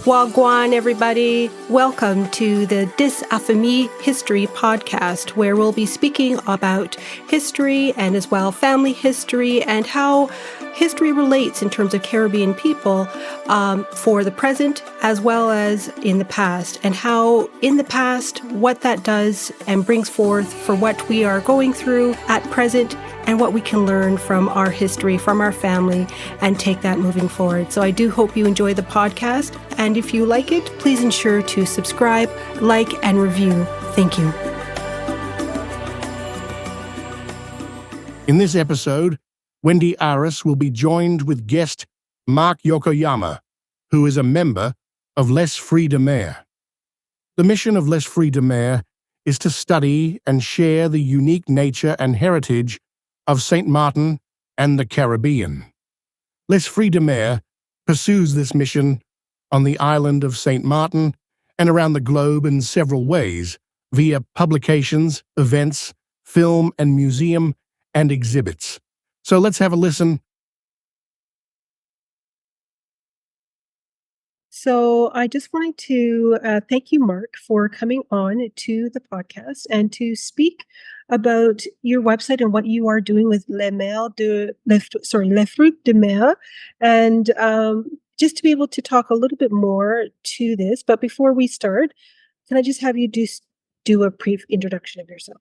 Wagwan, everybody. Welcome to the Dis Affamie History podcast, where we'll be speaking about history and as well family history and how history relates in terms of Caribbean people for the present as well as in the past, and how in the past, what that does and brings forth for what we are going through at present and what we can learn from our history, from our family, and take that moving forward. So I do hope you enjoy the podcast. And if you like it, please ensure to subscribe, like, and review. Thank you. In this episode, Wendy Aris will be joined with guest Mark Yokoyama, who is a member of Les Fruit de Mer. The mission of Les Fruit de Mer is to study and share the unique nature and heritage of St. Martin and the Caribbean. Les Fruit de Mer pursues this mission on the island of St. Martin and around the globe in several ways, via publications, events, film and museum, and exhibits. So let's have a listen. So I just wanted to thank you, Mark, for coming on to the podcast and to speak about your website and what you are doing with Les Fruit de Mer, and just to be able to talk a little bit more to this. But before we start, can I just have you do a brief introduction of yourself?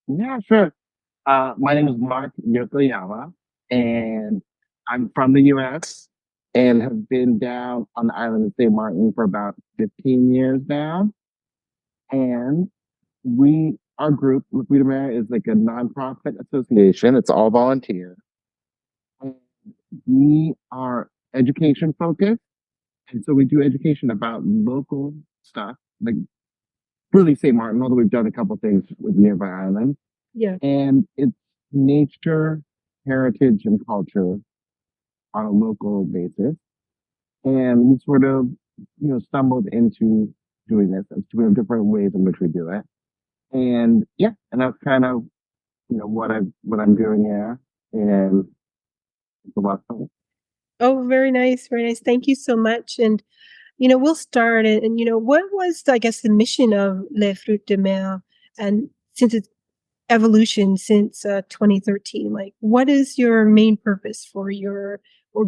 Yeah, sure. My name is Mark Yokoyama, and I'm from the U.S. and have been down on the island of St. Martin for about 15 years now. And our group, Fruit de Mer, is like a nonprofit association. It's all volunteer. And we are education focused. And so we do education about local stuff, like really St. Martin, although we've done a couple things with nearby islands. Yeah. And it's nature, heritage, and culture on a local basis. And we sort of, stumbled into doing this. We have different ways in which we do it. And yeah, and that's kind of, what I'm doing here. And it's a lot of fun. Oh, very nice. Very nice. Thank you so much. And, we'll start. And what was, I guess, the mission of Les Fruit de Mer? And since its evolution since 2013, like, what is your main purpose for your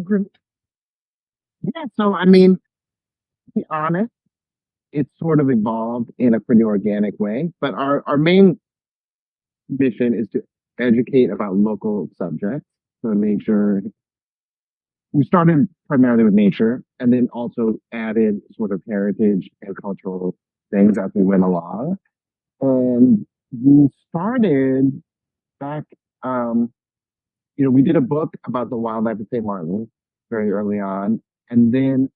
group? Yeah, so I mean, to be honest, it's sort of evolved in a pretty organic way. But our main mission is to educate about local subjects. So nature, we started primarily with nature and then also added sort of heritage and cultural things as we went along. And we started back, we did a book about the wildlife of St. Martin very early on. And then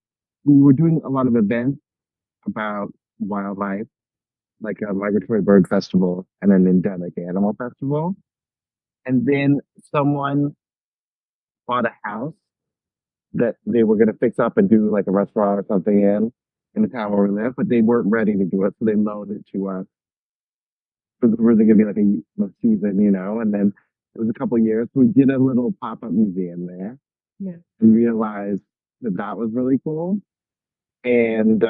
we were doing a lot of events about wildlife, like a migratory bird festival and an endemic animal festival. And then someone bought a house that they were going to fix up and do like a restaurant or something in the town where we live, but they weren't ready to do it. So they loaned it to us. It was really going to be like a season, and then it was a couple of years. So we did a little pop-up museum there. Yeah. And realized that was really cool. And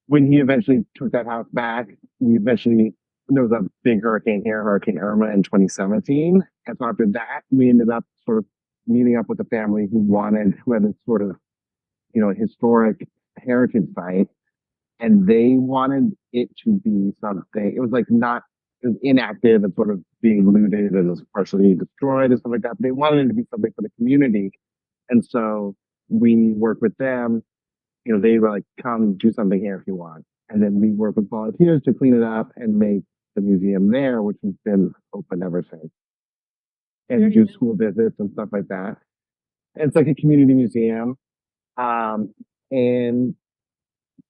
when he eventually took that house back, there was a big hurricane here, Hurricane Irma in 2017. And so after that, we ended up sort of meeting up with a family who had a sort of, historic heritage site. And they wanted it to be something, it was inactive and sort of being looted and was partially destroyed and stuff like that. But they wanted it to be something for the community. And so we worked with them. They were like, come do something here if you want. And then we worked with volunteers to clean it up and make the museum there, which has been open ever since. And do school visits and stuff like that. And it's like a community museum. And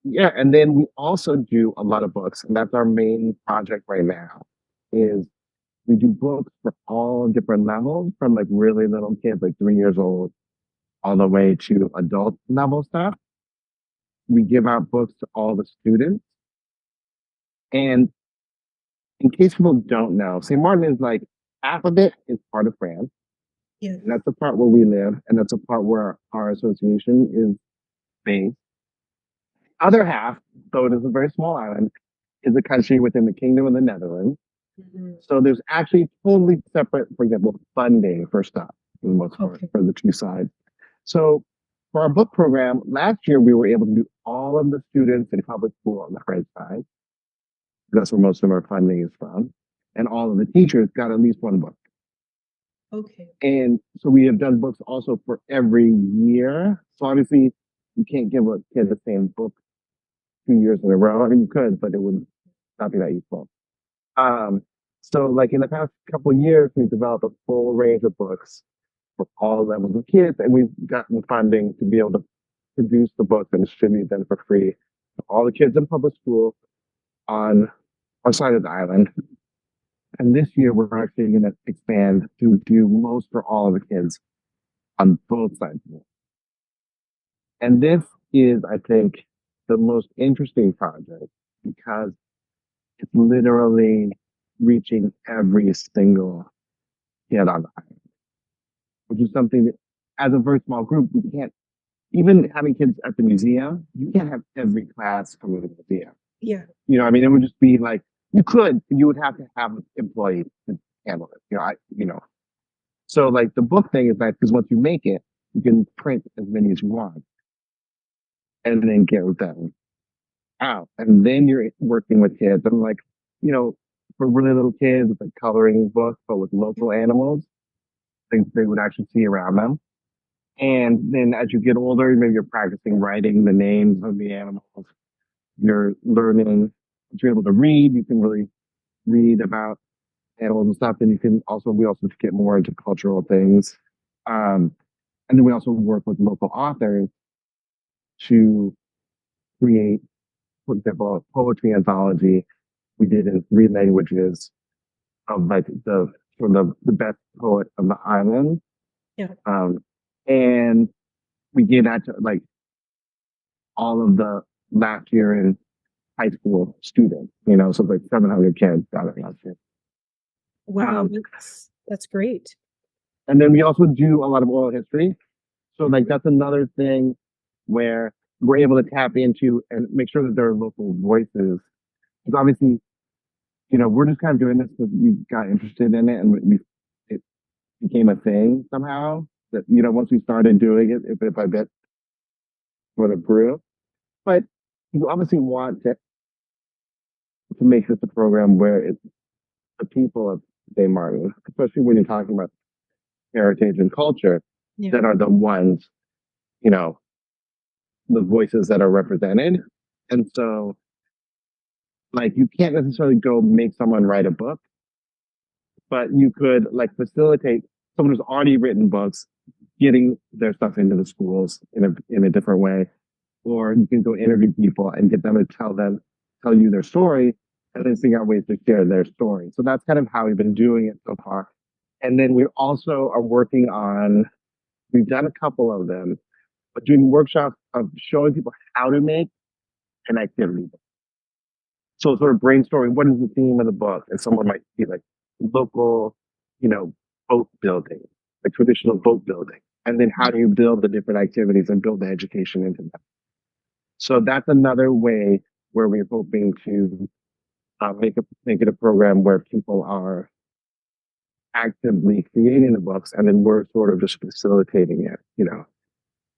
then we also do a lot of books. And that's our main project right now, is we do books for all different levels, from like really little kids, like 3 years old, all the way to adult level stuff. We give out books to all the students. And in case people don't know, St. Martin is like, half of it is part of France. Yeah. And that's the part where we live. And that's the part where our association is base. Other half, though it is a very small island, is a country within the Kingdom of the Netherlands. So there's actually totally separate, for example, funding for stuff for the most part for the two sides. So for our book program, last year we were able to do all of the students in public school on the French side. That's where most of our funding is from. And all of the teachers got at least one book. Okay. And so we have done books also for every year. So obviously you can't give a kid the same book 2 years in a row. I mean, you could, but it would not be that useful. So like in the past couple of years, we've developed a full range of books for all levels of kids, and we've gotten funding to be able to produce the books and distribute them for free to all the kids in public school on our side of the island. And this year, we're actually going to expand to do most for all of the kids on both sides of it. And this is, I think, the most interesting project because it's literally reaching every single kid on the island, which is something that, as a very small group, we can't, even having kids at the museum, you can't have every class come to the museum. Yeah. You know, I mean, it would just be like, you could, you would have to have employees to handle it. So like the book thing is nice because once you make it, you can print as many as you want and then get them out. And then you're working with kids. And like, for really little kids, it's like coloring books, but with local animals, things they would actually see around them. And then as you get older, maybe you're practicing writing the names of the animals. You're learning, if you're able to read, you can really read about animals and stuff. And we also get more into cultural things. And then we also work with local authors to create, for example, a poetry anthology we did in 3 languages of like the best poet of the island. Yeah. And we gave that to like all of the last year in high school students, so like 700 kids got it last year. Wow, that's great. And then we also do a lot of oral history. So like that's another thing where we're able to tap into and make sure that there are local voices. Because obviously, we're just kind of doing this because we got interested in it and it became a thing somehow that, once we started doing it, bit by bit, sort of grew. But you obviously want to make this a program where it's the people of St. Martin, especially when you're talking about heritage and culture, that are the ones, the voices that are represented. And so, like, you can't necessarily go make someone write a book, but you could, like, facilitate someone who's already written books getting their stuff into the schools in a different way. Or you can go interview people and get them to tell you their story and then figure out ways to share their story. So that's kind of how we've been doing it so far. And then we also are working on, we've done a couple of them, but doing workshops of showing people how to make an activity book. So sort of brainstorming, what is the theme of the book? And someone might be like local, boat building, like traditional boat building. And then how do you build the different activities and build the education into them? So that's another way where we're hoping to make it a program where people are actively creating the books, and then we're sort of just facilitating it,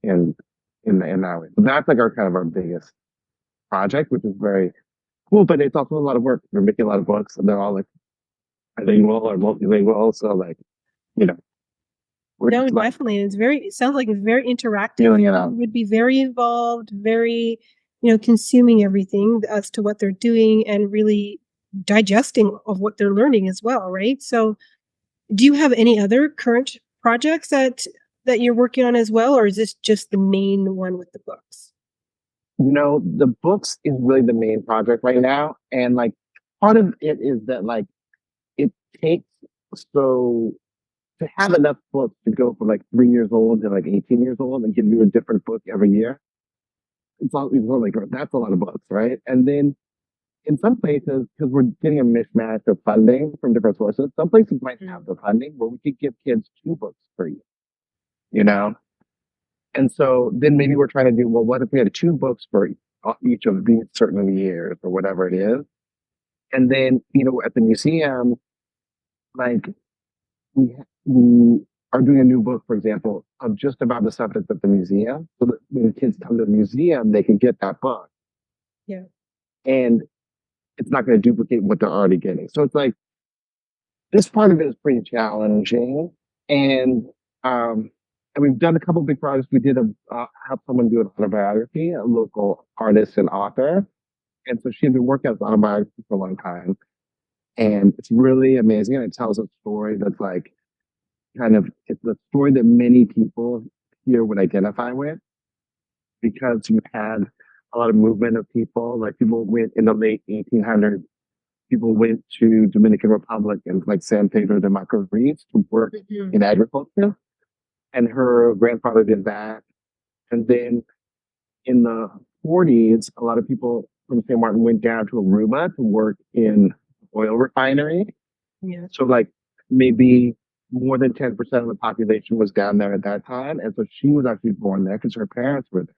in that way. So that's like our biggest project, which is very cool, but it's also a lot of work. We're making a lot of books, and they're all like bilingual or multilingual. So like, No, definitely. It sounds like it's very interactive. You would be very involved, very, consuming everything as to what they're doing and really digesting of what they're learning as well, right? So do you have any other current projects that you're working on as well, or is this just the main one with the books? The books is really the main project right now. And like part of it is that like it takes to have enough books to go from like 3 years old to like 18 years old and give you a different book every year. It's all like, that's a lot of books, right? And then in some places, because we're getting a mismatch of funding from different sources, some places might have the funding where we could give kids 2 books per year, And so then maybe we're trying to do, well, what if we had two books for each of these certain years or whatever it is? And then, at the museum, like we are doing a new book, for example, of just about the stuff that's at the museum. So that when kids come to the museum, they can get that book. Yeah. And it's not going to duplicate what they're already getting. So it's like this part of it is pretty challenging. And and we've done a couple big projects. We did help someone do an autobiography, a local artist and author. And so she had been working on this autobiography for a long time. And it's really amazing. And it tells a story that's like it's a story that many people here would identify with because you had a lot of movement of people. Like people went in the late 1800s, people went to Dominican Republic and like San Pedro de Macorís to work in agriculture. And her grandfather did that. And then in the 40s, a lot of people from St. Martin went down to Aruba to work in oil refinery. Yeah. So like maybe more than 10% of the population was down there at that time. And so she was actually born there because her parents were there.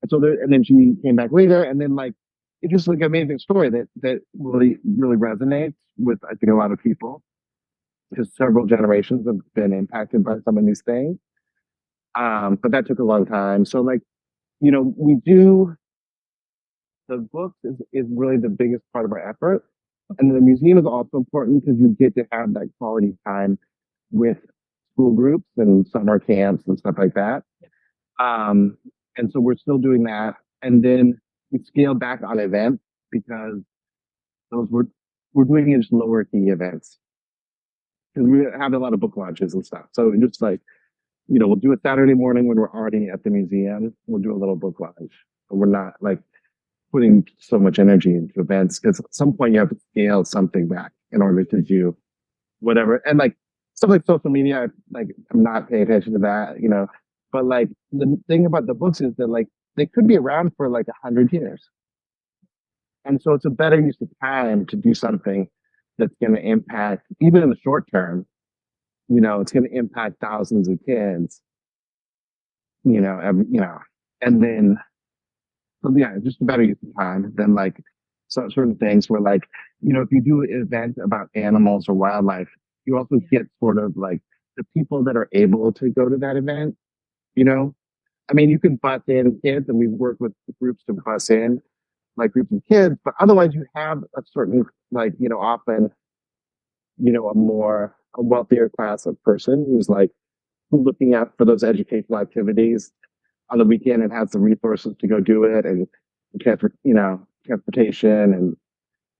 And so and then she came back later. And then like, it's just like an amazing story that really, really resonates with, I think, a lot of people because several generations have been impacted by some of these things. But that took a long time. So like, we do the books is really the biggest part of our effort. And the museum is also important because you get to have that quality time with school groups and summer camps and stuff like that. And so we're still doing that. And then we scaled back on events because those we're doing just lower key events because we have a lot of book launches and stuff. So just like, we'll do it Saturday morning when we're already at the museum. We'll do a little book launch. But we're not like putting so much energy into events because at some point you have to scale something back in order to do whatever. And like stuff like social media, like I'm not paying attention to that, But like the thing about the books is that like they could be around for like 100 years. And so it's a better use of time to do something that's going to impact, even in the short term, it's going to impact thousands of kids, and then, so yeah, just a better use of time than like certain things where like, if you do an event about animals or wildlife, you also get sort of like the people that are able to go to that event, I mean, you can bus in kids and we've worked with groups to bus in like groups of kids, but otherwise you have a certain like, often, a wealthier class of person who's like looking out for those educational activities on the weekend and has the resources to go do it and transportation and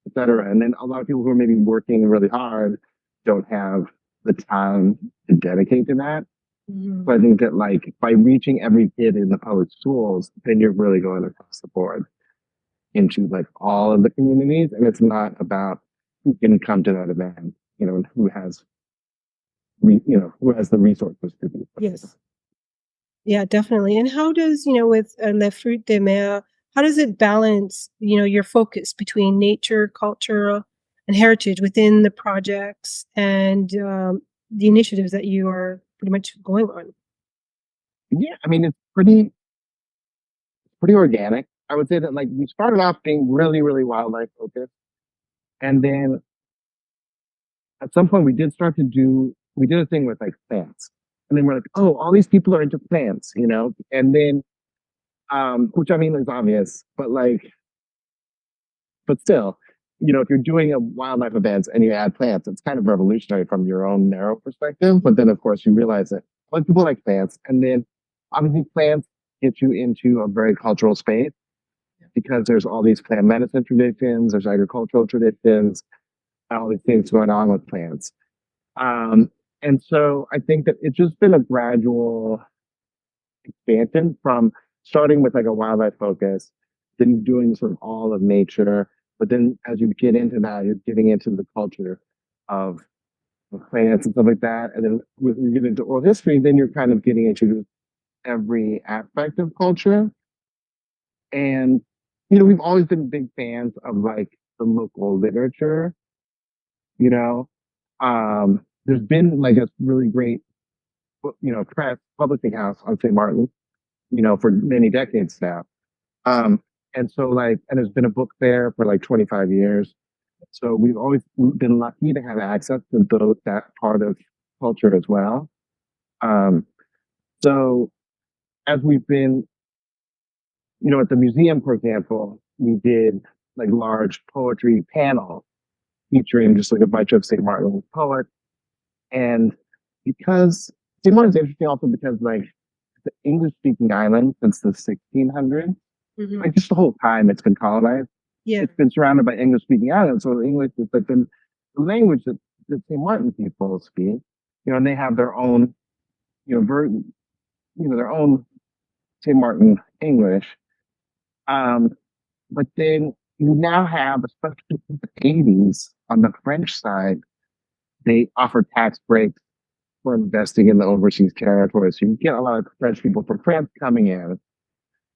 et cetera. And then a lot of people who are maybe working really hard don't have the time to dedicate to that. So I think that like by reaching every kid in the public schools, then you're really going across the board into like all of the communities. And it's not about who can come to that event, and who has, who has the resources to do it. Yes. Yeah, definitely. And how does, with Le Fruit de Mer, how does it balance, your focus between nature, culture, and heritage within the projects and the initiatives that you are pretty much going on? Yeah, I mean, it's pretty organic. I would say that like we started off being really, really wildlife focused. And then at some point we did a thing with like plants. And then we're like, oh, all these people are into plants, And then which I mean is obvious, but still, if you're doing a wildlife event and you add plants, it's kind of revolutionary from your own narrow perspective. But then of course you realize that a lot of people like plants. And then obviously plants get you into a very cultural space because there's all these plant medicine traditions, there's agricultural traditions, all these things going on with plants. And so I think that it's just been a gradual expansion from starting with like a wildlife focus, then doing sort of all of nature. But then as you get into that, you're getting into the culture of plants and stuff like that. And then when you get into oral history, then you're kind of getting into every aspect of culture. And, we've always been big fans of like the local literature, you know. There's been like a really great, press publishing house on St. Martin for many decades now. And so and there's been a book fair for like 25 years. So we've always been lucky to have access to that part of culture as well. Um, so as we've been, at the museum, for example, we did like large poetry panels featuring just like a bunch of St. Martin poets. And because St. Martin's interesting also because like the English speaking island since the 1600s, like just the whole time it's been colonized, Yeah. it's been surrounded by English speaking islands. So the English is like the language that St. Martin people speak, and they have their own, their own St. Martin English. But then you now have, especially in the 80s, on the French side, they offer tax breaks for investing in the overseas territories. So you get a lot of French people from France coming in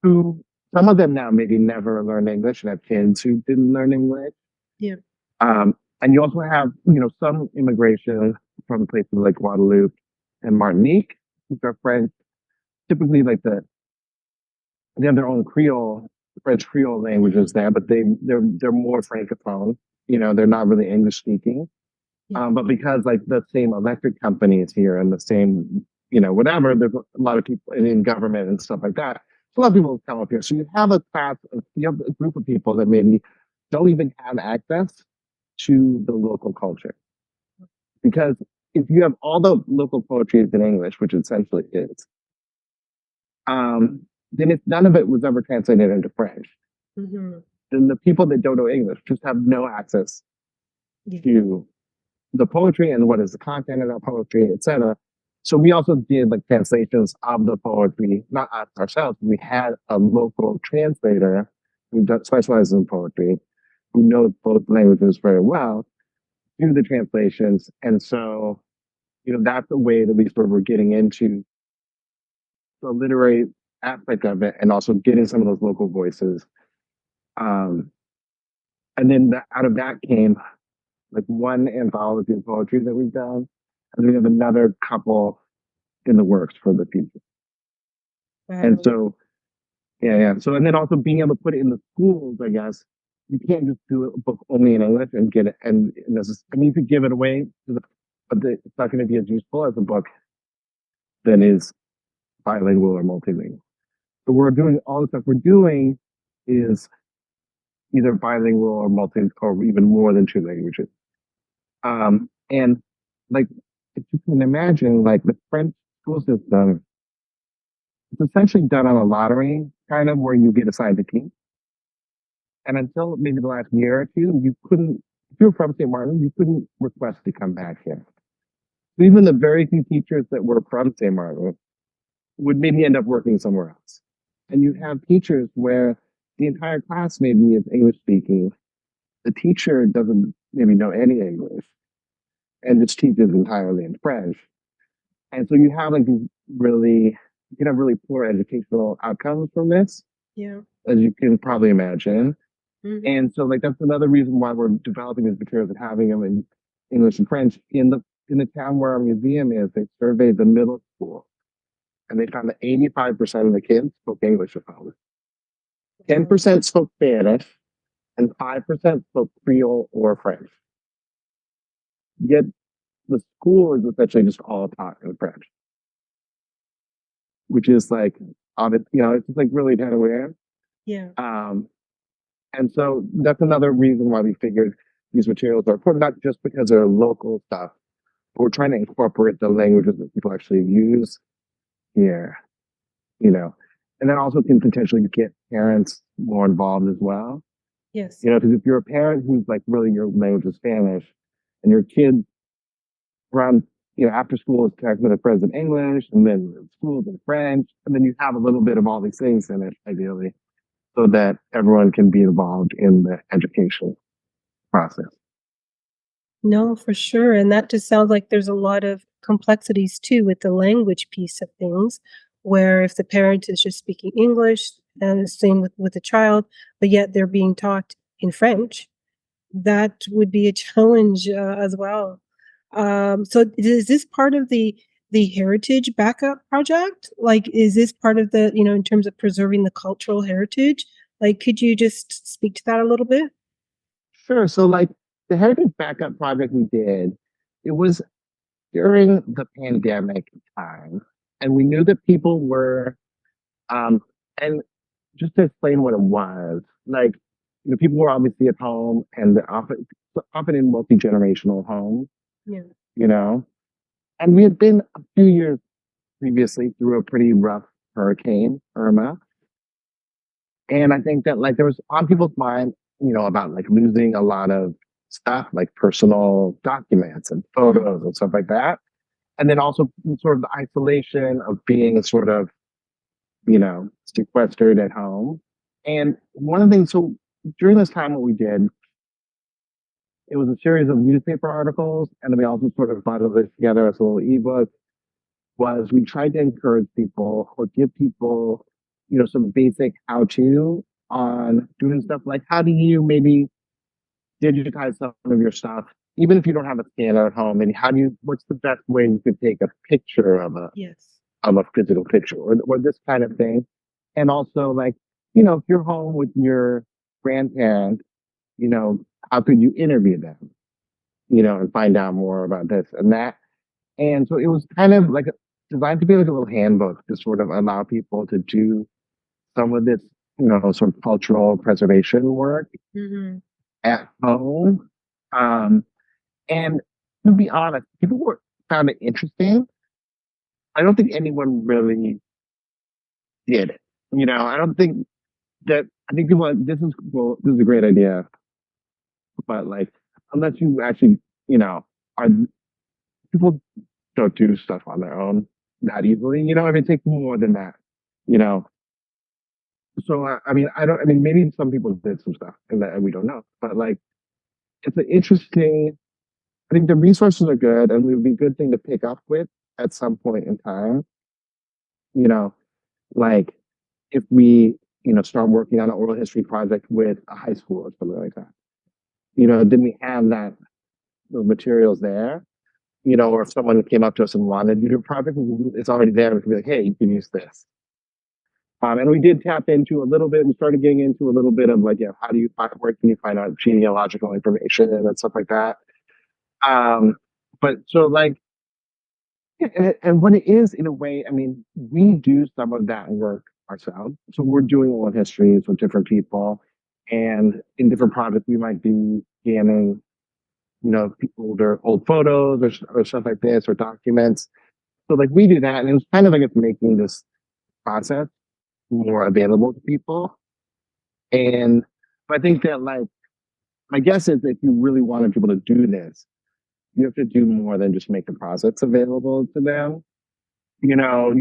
who, some of them now maybe never learned English and have kids who didn't learn English. Yeah. And you also have, some immigration from places like Guadeloupe and Martinique, which are French, typically they have their own Creole, French Creole languages there, but they're more francophone. They're not really English speaking. But because like the same electric company is here and the same, whatever, there's a lot of people in government and stuff like that. So a lot of people come up here. So you have you have a group of people that maybe don't even have access to the local culture. Because if you have all the local poetry in English, which essentially is, then if none of it was ever translated into French, then the people that don't know English just have no access to the poetry and what is the content of that poetry, etc. So we also did like translations of the poetry, not us ourselves. We had a local translator who specializes in poetry, who knows both languages very well, do the translations. And so, that's the way that at least where we're getting into the literary aspect of it and also getting some of those local voices. And then out of that came like one anthology of poetry that we've done. And we have another couple in the works for the future. Wow. And so, yeah. So, and then also being able to put it in the schools, I guess, you can't just do a book only in English and get it. And you could give it away, but it's not going to be as useful as a book that is bilingual or multilingual. So we're doing all the stuff we're doing is either bilingual or multilingual or even more than two languages. And like, if you can imagine, like the French school system, it's essentially done on a lottery, kind of where you get assigned a team. And until maybe the last year or two, if you were from St. Martin, you couldn't request to come back here. So even the very few teachers that were from St. Martin would maybe end up working somewhere else. And you have teachers where the entire class maybe is English speaking. The teacher doesn't maybe know any English and just teaches entirely in French. And so you have like you can have really poor educational outcomes from this. Yeah. As you can probably imagine. And so like that's another reason why we're developing these materials and having them in English and French. In the town where our museum is, they surveyed the middle school and they found that 85% of the kids spoke English at home. 10% spoke Spanish and 5% spoke Creole or French. Yet the school is essentially just all taught in French, which is like, it's just like really kind of weird. Yeah. And so that's another reason why we figured these materials are important, not just because they're local stuff, but we're trying to incorporate the languages that people actually use here, and then also can potentially get parents more involved as well. Yes. Because if you're a parent who's like really your language is Spanish and your kid around, after school is talking with their friends in English and then school's in French, and then you have a little bit of all these things in it, ideally, so that everyone can be involved in the education process. No, for sure. And that just sounds like there's a lot of complexities too with the language piece of things, where if the parent is just speaking English and the same with the child, but yet they're being taught in French, that would be a challenge as well. So is this part of the the Heritage Backup Project? Like, is this part of the, in terms of preserving the cultural heritage? Like, could you just speak to that a little bit? Sure. So, like the Heritage Backup Project we did, it was during the pandemic time, and we knew that people were, um, and just to explain what it was, like, people were obviously at home and they're often in multi generational homes, Yeah. you know, and we had been a few years previously through a pretty rough hurricane, Irma. And I think that like there was on people's mind, about like losing a lot of stuff, like personal documents and photos and stuff like that. And then also sort of the isolation of being sort of, sequestered at home. And one of the things, so during this time, what we did, it was a series of newspaper articles, and then we also sort of bundled this together as a little ebook. Was we tried to encourage people or give people, some basic how to on doing stuff like how do you maybe digitize some of your stuff, even if you don't have a scanner at home, and what's the best way you could take a picture Yes. of a physical picture or this kind of thing. And also like, if you're home with your grandparents, you know, how could you interview them, and find out more about this and that. And so it was kind of like designed to be like a little handbook to sort of allow people to do some of this, sort of cultural preservation work Hmm. at home. Um, and to be honest, found it interesting. I don't think anyone really did it. I don't think that. I think people are like, this is a great idea, but like, unless you actually, are people don't do stuff on their own that easily. I mean, it takes more than that. You know, so I mean, I don't. I mean, maybe some people did some stuff and that we don't know, but like, it's an interesting. I think the resources are good, and it would be a good thing to pick up with at some point in time. You know, like if we, start working on an oral history project with a high school or something like that. Then we have those materials there. Or if someone came up to us and wanted to do a project, it's already there. We can be like, hey, you can use this. And we did tap into a little bit. We started getting into a little bit of like, how do you find where can you find out genealogical information and stuff like that. But so like, yeah, and what it is in a way, I mean, we do some of that work ourselves. So we're doing oral histories with different people, and in different projects, we might be scanning, older old photos or stuff like this or documents. So like we do that, and it was kind of like it's making this process more available to people. And but I think that like my guess is if you really wanted people to do this, you have to do more than just make the process available to them. You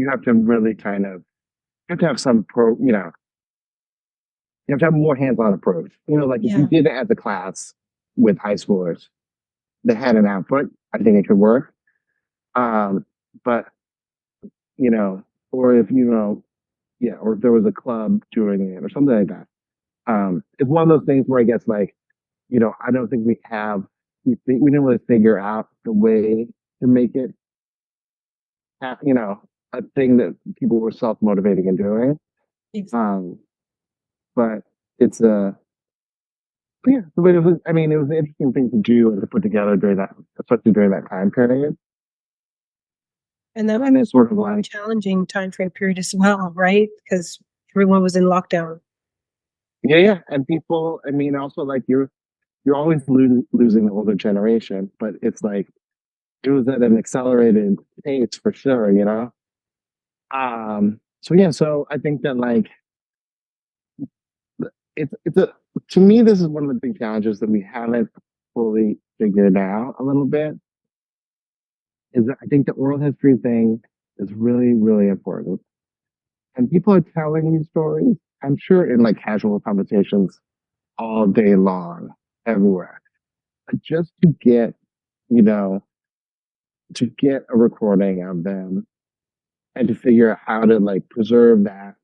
have to really kind of you have to have some you have to have a more hands-on approach. Like if you Yeah. did it as a class with high schoolers that had an output, I think it could work. But you know, or if yeah, or if there was a club doing it or something like that. It's one of those things where I guess like, I don't think we didn't really figure out the way to make it, a thing that people were self-motivating and doing. Exactly. Um, but it's a yeah, but it was, I mean, it was an interesting thing to do and to put together during that, especially during that time period. And that was And it's sort a of long, like, challenging time frame period as well, right? Because everyone was in lockdown. yeah, yeah. And people, I mean, also like you're always losing the older generation, but it's like it was at an accelerated pace for sure. So yeah, so I think that like it's a to me this is one of the big challenges that we haven't fully figured out a little bit is that I think the oral history thing is really, really important. And people are telling these stories, I'm sure in like casual conversations all day long, everywhere. But just you know, to get a recording of them and to figure out how to like preserve that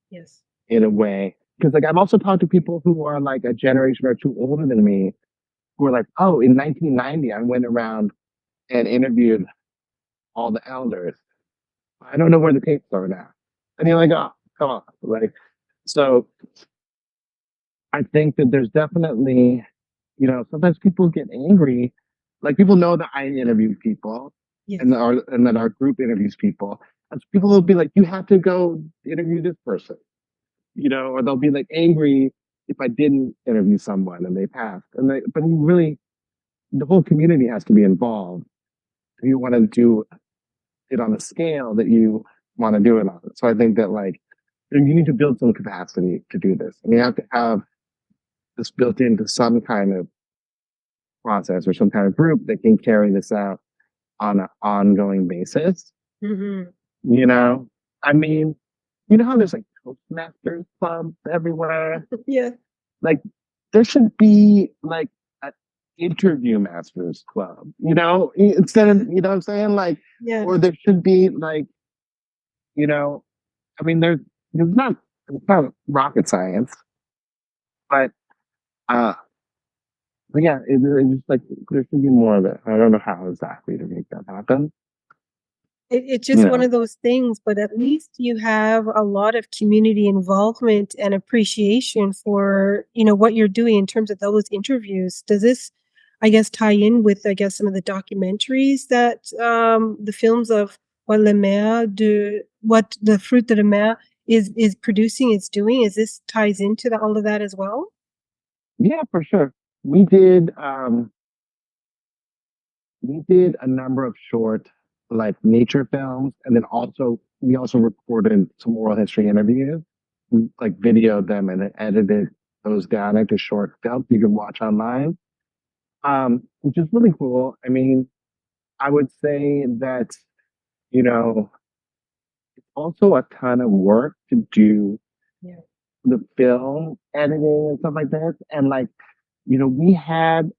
Yes. in a way. Because like I've also talked to people who are like a generation or two older than me who are like, oh, in 1990, I went around and interviewed all the elders. I don't know where the tapes are now. And you're like, oh, come on. Like, so I think that there's definitely, sometimes people get angry. Like people know that I interview people Yes. and that our group interviews people. And so people will be like, you have to go interview this person, or they'll be like angry if I didn't interview someone and they passed. But you really, the whole community has to be involved if you want to do it on a scale that you want to do it on. So I think that like you need to build some capacity to do this. And you have to have this built into some kind of process or some kind of group that can carry this out on an ongoing basis. Hmm. You know, I mean, you know how there's like Toastmasters clubs everywhere? Yeah. Like there should be like an interview masters club, instead of, what I'm saying? Like, Yeah. or there should be like, you know, I mean, it's not rocket science, but, uh, but yeah, it's just like, there should be more of it. I don't know how exactly to make that happen, It's you just one know? of those things, but at least you have a lot of community involvement and appreciation for, what you're doing in terms of those interviews. Does this, I guess, tie in with, I guess, some of the documentaries that the films of what the Fruit de Mer is producing, is doing? Is this ties into all of that as well? Yeah, for sure. We did, um, we did a number of short, like nature films, and then we also recorded some oral history interviews. We like videoed them and then edited those down into short films you can watch online, which is really cool. I mean, I would say that you know it's also a ton of work to do Yeah. the film editing and stuff like this, and like we had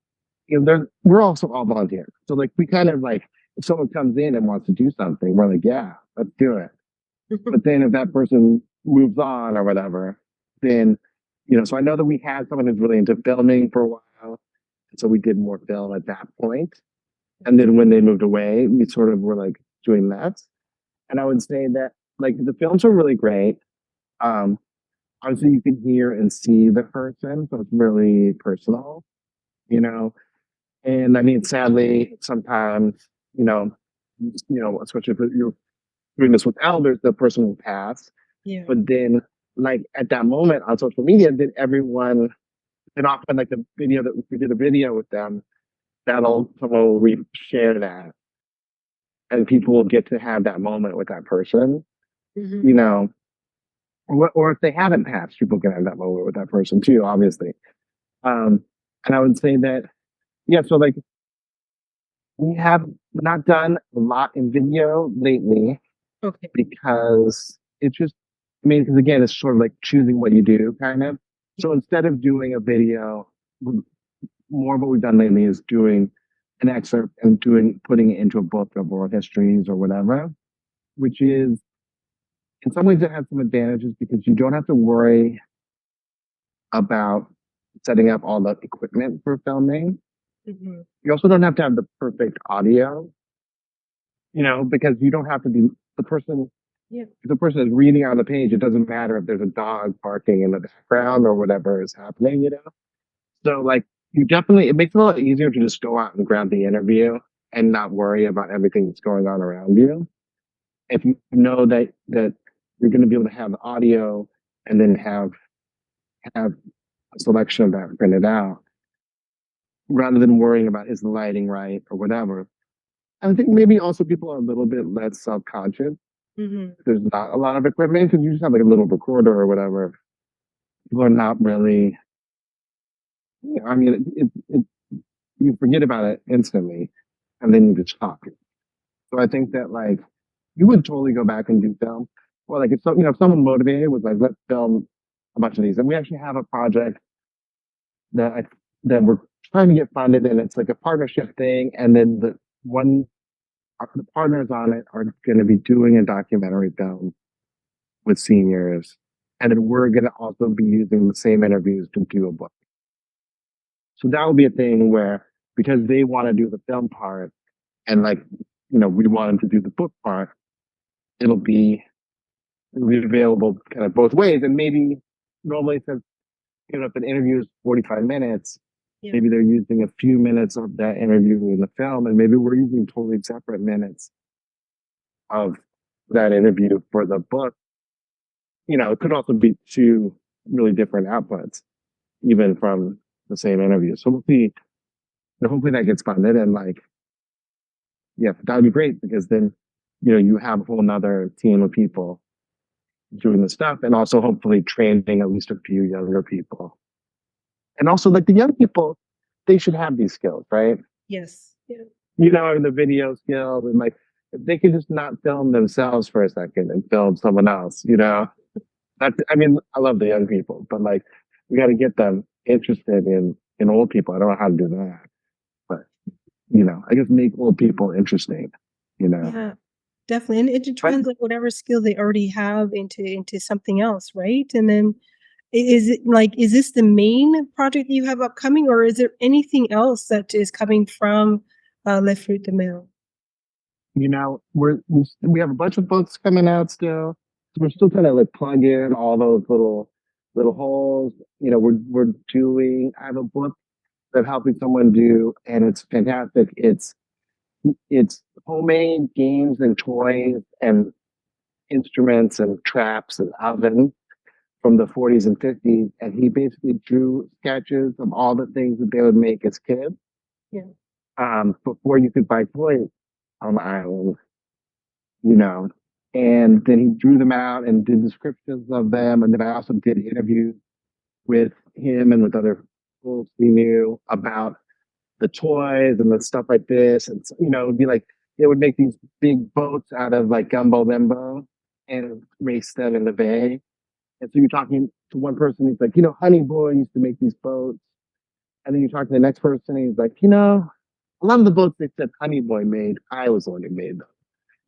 we're also all volunteers. So like we kind of like if someone comes in and wants to do something, we're like, yeah, let's do it. But then if that person moves on or whatever, then so I know that we had someone who's really into filming for a while. And so we did more film at that point. And then when they moved away, we sort of were like doing that. And I would say that like the films were really great. Um, Obviously you can hear and see the person, so it's really personal, you know. And I mean, sadly, sometimes, you know, especially if you're doing this with elders, the person will pass. Yeah. But then, like at that moment on social media, then often like the video that we did a video with them, someone will share that, and people will get to have that moment with that person, Hmm. you know. Or if they haven't passed, people can have that moment with that person too, obviously. Um, and I would say that, yeah. So like we have not done a lot in video lately Okay. because it's just, I mean, because again, it's sort of like choosing what you do, kind of. So instead of doing a video, more of what we've done lately is doing an excerpt and putting it into a book of oral histories or whatever, which is in some ways it has some advantages because you don't have to worry about setting up all the equipment for filming. Hmm. You also don't have to have the perfect audio, because you don't have to be the person. Yeah. If the person is reading on the page, it doesn't matter if there's a dog barking in the background or whatever is happening. So like it makes it a lot easier to just go out and grab the interview and not worry about everything that's going on around you. If you know that you're going to be able to have the audio and then have a selection of that printed out, rather than worrying about is the lighting right or whatever. I think maybe also people are a little bit less self conscious. Hmm. There's not a lot of equipment because you just have like a little recorder or whatever. People are not really. I mean, you forget about it instantly, and then you just talk. So I think that like you would totally go back and do film, or like if someone motivated was like let's film a bunch of these, and we actually have a project that that we're trying to get funded, and it's like a partnership thing, and then the partners on it are going to be doing a documentary film with seniors, and then we're going to also be using the same interviews to do a book. So that will be a thing where because they want to do the film part and like we wanted to do the book part, it'll be available kind of both ways. And maybe normally, since if an interview is 45 minutes, Yeah. maybe they're using a few minutes of that interview in the film, and maybe we're using totally separate minutes of that interview for the book. It could also be two really different outputs, even from the same interview. So we'll see. Hopefully that gets funded, and yeah, that would be great, because then you have a whole nother team of people doing the stuff, and also hopefully training at least a few younger people. And also, like, the young people, they should have these skills, right? Yes. Yeah. The video skills, and like, if they can just not film themselves for a second and film someone else, I love the young people, but like, we got to get them interested in old people. I don't know how to do that, but I guess make old people interesting, Yeah. Definitely. And it But translate whatever skill they already have into something else, right? And then is it like, is this the main project you have upcoming, or is there anything else that is coming from Le Fruit de Mer? we have a bunch of books coming out still. So we're still trying to like plug in all those little holes. We're doing. I have a book that I'm helping someone do, and it's fantastic. It's homemade games and toys and instruments and traps and ovens from the 40s and 50s, and he basically drew sketches of all the things that they would make as kids. Yeah. Before you could buy toys on the island, you know. And then he drew them out and did descriptions of them. And then I also did interviews with him and with other folks he knew about the toys and the stuff like this. And, it would be like, they would make these big boats out of like gumbo limbo and race them in the bay. And so you're talking to one person, he's like, Honey Boy used to make these boats. And then you talk to the next person, and he's like, a lot of the boats they said Honey Boy made, I was the one who made them.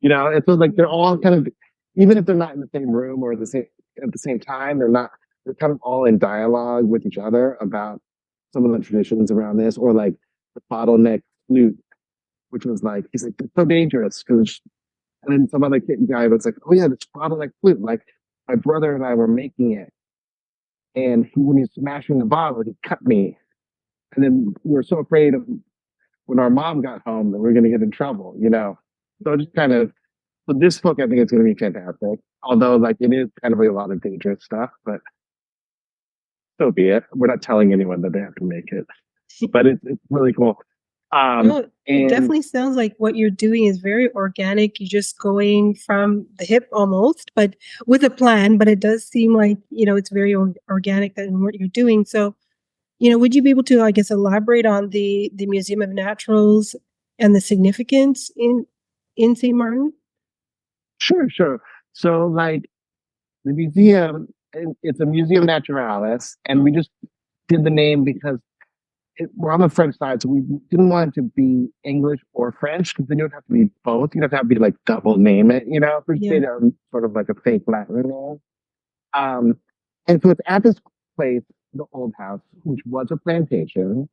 And so like they're all kind of, even if they're not in the same room or at the same time, they're kind of all in dialogue with each other about some of the traditions around this, or like the bottleneck flute, which was like, he's like, it's so dangerous because, and then some other kid guy was like, oh yeah, this bottleneck flute, like my brother and I were making it, and when he was smashing the bottle, he cut me, and then we were so afraid of when our mom got home that we were going to get in trouble. So just kind of, so this book, I think it's going to be fantastic. Although, like, it is kind of a lot of dangerous stuff, but so be it. We're not telling anyone that they have to make it, but it's really cool. No, it And definitely sounds like what you're doing is very organic. You're just going from the hip almost, but with a plan. But it does seem like, it's very organic in what you're doing. So, would you be able to, I guess, elaborate on the Museum of Naturals and the significance in St. Martin? sure. So, like, the museum, it's a Museum Naturalis, and we just did the name because we're on the French side, so we didn't want it to be English or French, because then you would have to be both. You'd have to be like double name it, for Yeah. sort of like a fake Latin name. And so it's at this place, the old house, which was a plantation,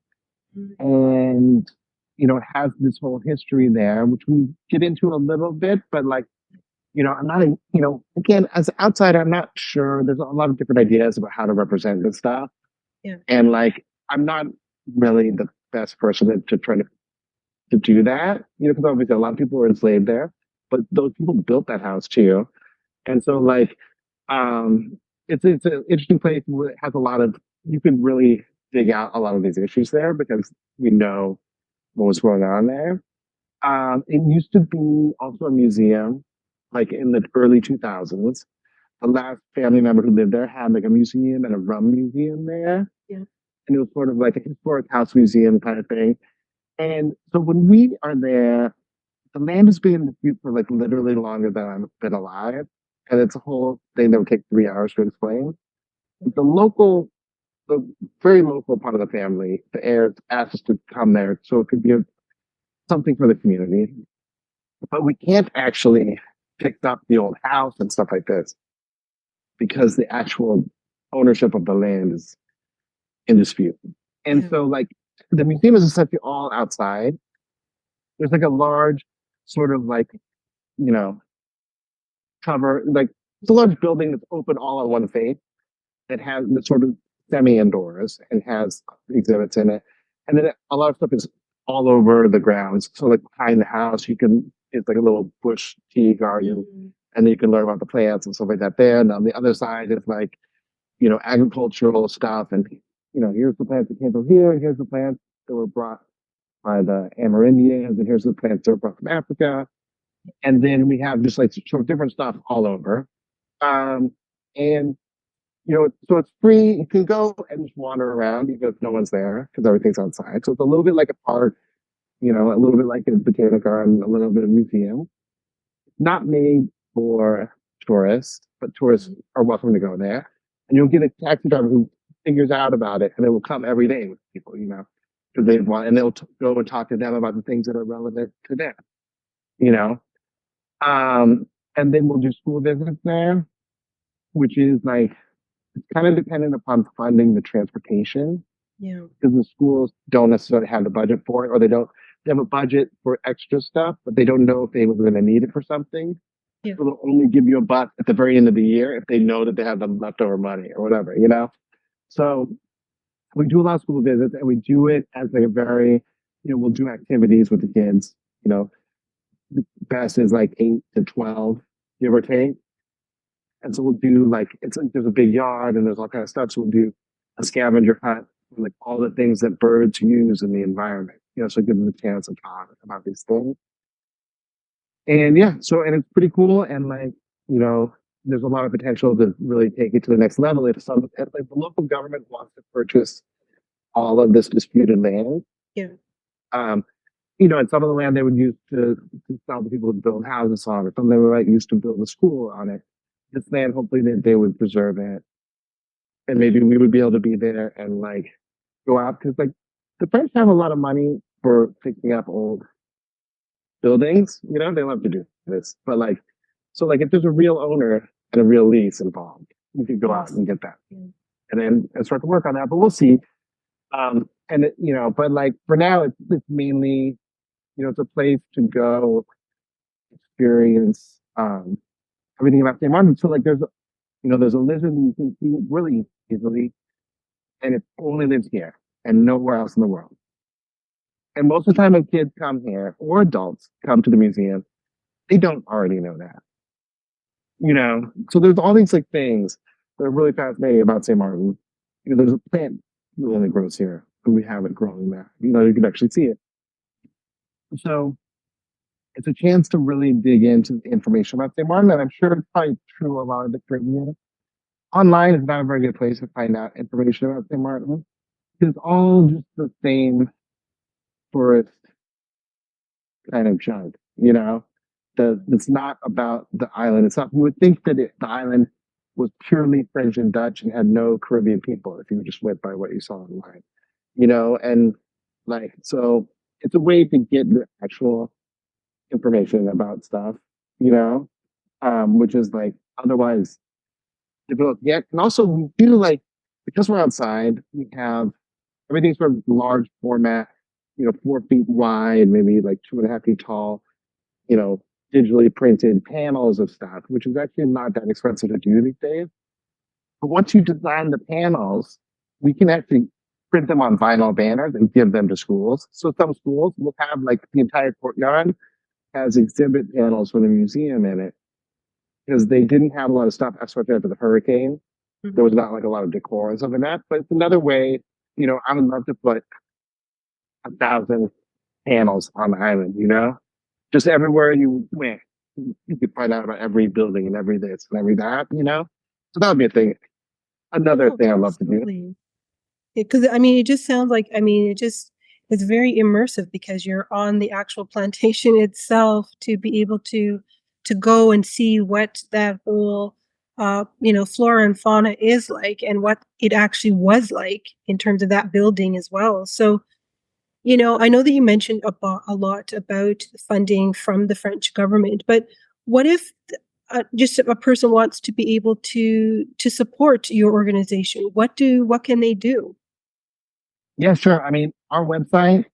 and it has this whole history there, which we get into a little bit, but like, I'm not, again, as an outsider, I'm not sure. There's a lot of different ideas about how to represent this stuff. Yeah. And like, I'm not really the best person to try to do that, because obviously a lot of people were enslaved there, but those people built that house too. And so like, it's an interesting place where it has a lot of, you can really dig out a lot of these issues there, because we know what was going on there. It used to be also a museum, like in the early 2000s. The last family member who lived there had like a museum and a rum museum there. Yeah. And it was sort of like a historic house museum kind of thing. And so when we are there, the land has been in dispute for like literally longer than I've been alive. And it's a whole thing that would take 3 hours to explain. The very local part of the family, the heirs asked us to come there so it could be something for the community. But we can't actually pick up the old house and stuff like this, because the actual ownership of the land is in dispute. And Yeah. so like the museum is essentially all outside. There's like a large sort of like, you know, cover, like, it's a large building that's open all on one face. It has the sort of semi-indoors and has exhibits in it. And then a lot of stuff is all over the grounds. So like behind the house, it's like a little bush tea garden. And then you can learn about the plants and stuff like that there. And on the other side, it's like, agricultural stuff. And, here's the plants that came from here. Here's the plants that were brought by the Amerindians. And here's the plants that were brought from Africa. And then we have just like sort of different stuff all over. And so it's free. You can go and just wander around even if no one's there because everything's outside. So it's a little bit like a park, a little bit like a botanic garden, a little bit of museum. Not made for tourists, but tourists are welcome to go there. And you'll get a taxi driver who figures out about it, and they will come every day with people, because they want, and they'll go and talk to them about the things that are relevant to them, you know. And then we'll do school visits there, which is like, it's kind of dependent upon funding the transportation Yeah. because the schools don't necessarily have the budget for it, or they have a budget for extra stuff, but they don't know if they were going to need it for something. Yeah. So they'll only give you a bus at the very end of the year if they know that they have the leftover money or whatever, So we do a lot of school visits, and we do it as like a very, we'll do activities with the kids. The best is like 8 to 12, give or take. And so we'll do like, it's like there's a big yard and there's all kind of stuff. So we'll do a scavenger hunt, like all the things that birds use in the environment, so it gives them a chance to talk about these things. And yeah, and it's pretty cool. And like, there's a lot of potential to really take it to the next level. If like the local government wants to purchase all of this disputed land, Yeah. and some of the land they would use to sell to people to build houses on, or some they might use to build a school on it. This land, hopefully they would preserve it. And maybe we would be able to be there and like go out, because like the French have a lot of money for fixing up old buildings, they love to do this. But like, so like if there's a real owner and a real lease involved, we could go out and get that. And then start to work on that. But we'll see. But like for now it's mainly, it's a place to go experience everything about St. Martin. So like there's a lizard that you can see really easily, and it only lives here and nowhere else in the world. And most of the time when kids come here or adults come to the museum, they don't already know that. So there's all these like things that are really fascinating about St. Martin. There's a plant that only grows here, and we have it growing there. You can actually see it. So it's a chance to really dig into the information about St. Martin, and I'm sure it's probably true a lot of the Caribbean. Online is not a very good place to find out information about St. Martin. It's all just the same tourist kind of junk, It's not about the island. It's not. You would think that the island was purely French and Dutch and had no Caribbean people if you just went by what you saw online, And like, so it's a way to get the actual information about stuff, which is like otherwise difficult to get. And also we do like, because we're outside, we have everything sort of large format, 4 feet wide, maybe like 2.5 feet tall, digitally printed panels of stuff, which is actually not that expensive to do these days. But once you design the panels, we can actually print them on vinyl banners and give them to schools. So some schools will have like the entire courtyard has exhibit panels from the museum in it, because they didn't have a lot of stuff, especially after the hurricane. There was not like a lot of decor and stuff like that. But it's another way, I would love to put 1,000 panels on the island, just everywhere you went, you could find out about every building and every this and every that, So that would be a thing. Another thing I'd love to do. Because it just sounds like, it's very immersive because you're on the actual plantation itself to be able to go and see what that whole, flora and fauna is like and what it actually was like in terms of that building as well. So, I know that you mentioned a lot about funding from the French government, but what if just a person wants to be able to support your organization? What can they do? Yeah, sure. Our website,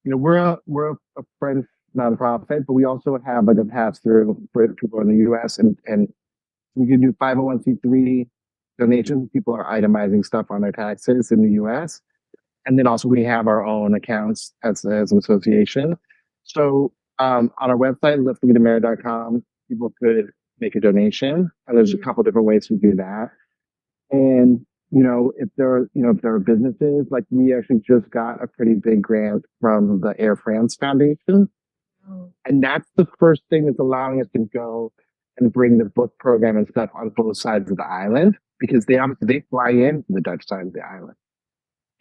we're a French nonprofit, but we also have like a pass through for people in the US, and we can do 501c3 donations. People are itemizing stuff on their taxes in the US. And then also we have our own accounts as an association. So on our website, liftfruitdemer.com, people could make a donation. And there's a couple different ways to do that. And if there are businesses, like we actually just got a pretty big grant from the Air France Foundation. Oh. And that's the first thing that's allowing us to go and bring the book program and stuff on both sides of the island, because they fly in to the Dutch side of the island.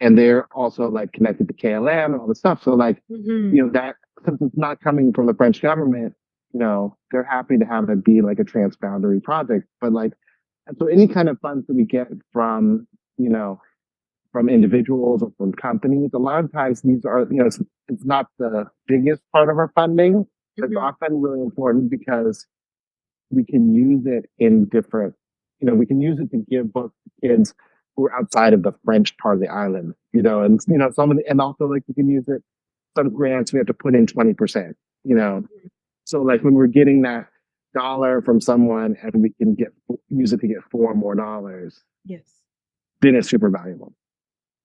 And they're also like connected to KLM and all this stuff. So like, that, since it's not coming from the French government, they're happy to have it be like a transboundary project. But like, and so any kind of funds that we get from individuals or from companies, a lot of times these are, it's not the biggest part of our funding. It's often really important because we can use it in different, we can use it to give books to kids who are outside of the French part of the island, and also like we can use it, some grants we have to put in 20%, So like when we're getting that dollar from someone and we can use it to get $4 more, Yes. then it's super valuable.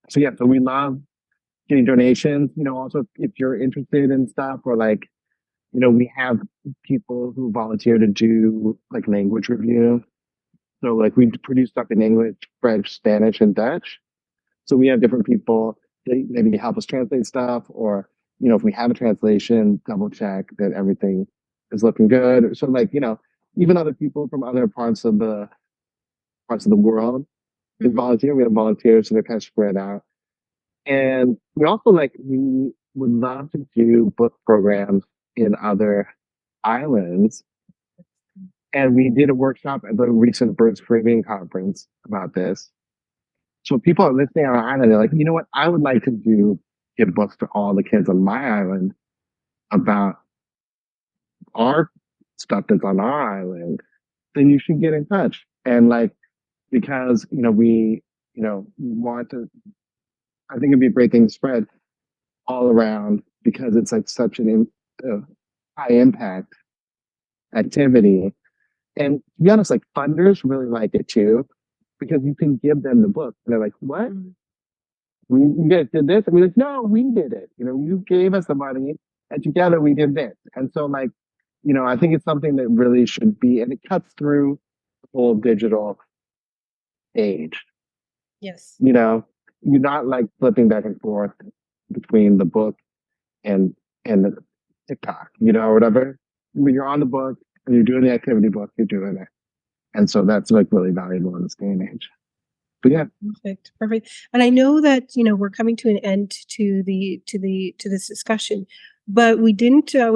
So yeah, so we love getting donations, also if you're interested in stuff, or like, we have people who volunteer to do like language review. So like we produce stuff in English, French, Spanish, and Dutch. So we have different people that maybe help us translate stuff, or, if we have a translation, double check that everything is looking good. So like, even other people from other parts of the world can volunteer. We have volunteers, so they're kind of spread out. And we also we would love to do book programs in other islands. And we did a workshop at the recent Birds Caribbean conference about this. So people are listening on our island. They're like, you know what? I would like to give books to all the kids on my island about our stuff that's on our island. Then you should get in touch. And because, we want to, I think it'd be a great thing to spread all around, because it's like such an high impact activity. And to be honest, like funders really like it too, because you can give them the book and they're like, what? You guys did this? And we're like, no, we did it. You gave us the money and together we did this. And so I think it's something that really should be, and it cuts through the whole digital age. Yes. You're not like flipping back and forth between the book and the TikTok, or whatever. When you're on the book and you're doing the activity book, you're doing it. And so that's like really valuable in this day and age. But yeah. Perfect. And I know that, we're coming to an end to this discussion, but we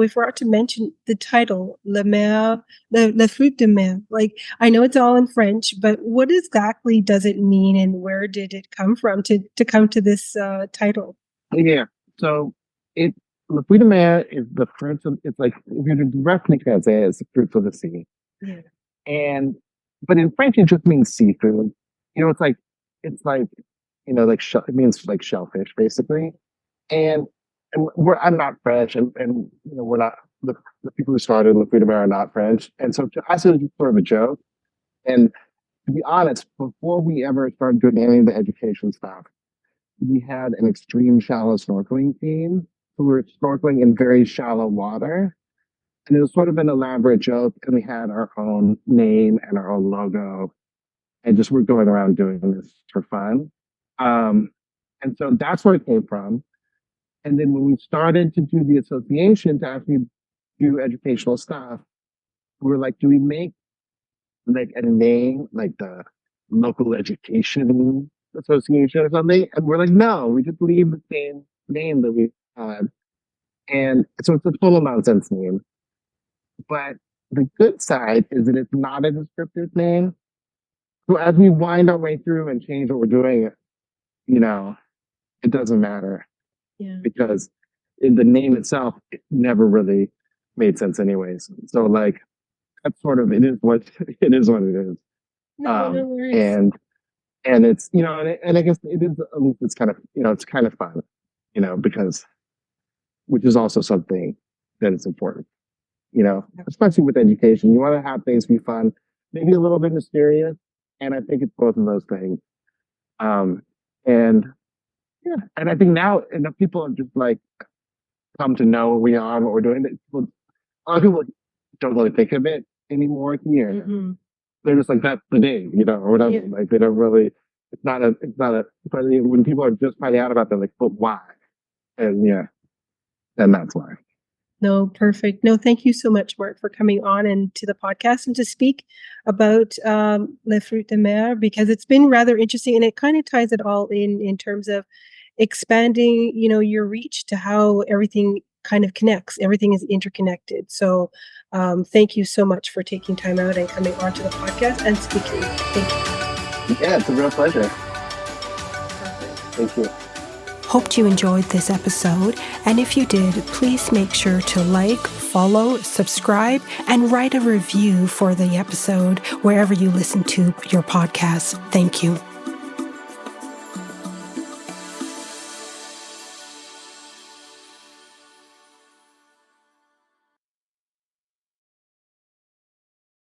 forgot to mention the title, La Mer, Le Fruit de Mer. Like, I know it's all in French, but what exactly does it mean, and where did it come from to come to this title? Yeah. So Le Fruit de Mer is the fruits of, it's like, if you're directly translate, it's the fruits of the sea. Yeah. But in French, it just means seafood. It's like, it means like shellfish, basically. And I'm not French, and we're not, the people who started Le Fruit de Mer are not French. And so to us, it was sort of a joke. And to be honest, before we ever started doing any of the education stuff, we had an extreme shallow snorkeling team who were snorkeling in very shallow water. And it was sort of an elaborate joke. And we had our own name and our own logo. And just we're going around doing this for fun. And so that's where it came from. And then when we started to do the association to actually do educational stuff, we were like, do we make like a name, like the local education association or something? And we're like, no, we just leave the same name that we had. And so it's a total nonsense name. But the good side is that it's not a descriptive name. So as we wind our way through and change what we're doing, it doesn't matter. Yeah. Because in the name itself, it never really made sense anyways. So like, that's sort of, it is what it is. No worries. And it's, and I guess it is, at least it's kind of, it's kind of fun, because, which is also something that it's important. Especially with education, you want to have things be fun, maybe a little bit mysterious, and I think it's both of those things. And yeah, and I think now enough people have just like come to know what we are and what we're doing. A lot of people don't really think of it anymore here. Mm-hmm. They're just like, that's the day, or whatever. Yeah. Like they don't really. But when people are just finding out about them, like, but why? And yeah, and that's why. No, perfect. No, thank you so much, Mark, for coming on and to the podcast and to speak about Le Fruit de Mer, because it's been rather interesting and it kind of ties it all in terms of expanding, your reach to how everything kind of connects. Everything is interconnected. So thank you so much for taking time out and coming onto the podcast and speaking. Thank you. Yeah, it's a real pleasure. Perfect. Thank you. Hoped you enjoyed this episode, and if you did, please make sure to like, follow, subscribe, and write a review for the episode wherever you listen to your podcasts. Thank you.